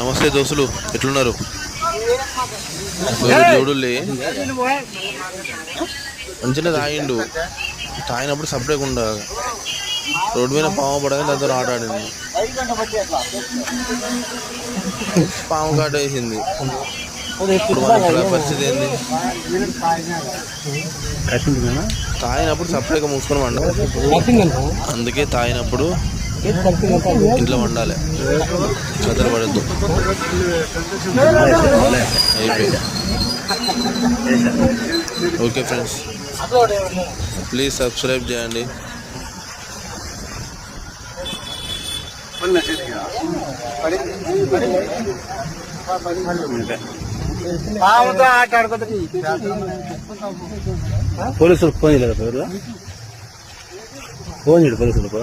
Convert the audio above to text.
నమస్తే దోస్తులు, ఎట్లున్నారు? చూడులే మంచిగా తాగిండు. తాగినప్పుడు సపరేట్గా ఉండ రోడ్డు మీద పాము పడగా దాంతో ఆట ఆడింది. పాము కాట వేసింది. ఇప్పుడు మన పరిస్థితి ఏంది? తాగినప్పుడు సపరేట్గా మూసుకొని వండాలి. అందుకే తాగినప్పుడు ఇంట్లో వండాలి, చదర పడద్దు. అయిపోయింది. ఓకే ఫ్రెండ్స్, ప్లీజ్ సబ్స్క్రైబ్ చేయండి. పోలీసులకు ఫోన్ చేయలేదు పేరు? ఫోన్ చేయడు పోలీసులకు.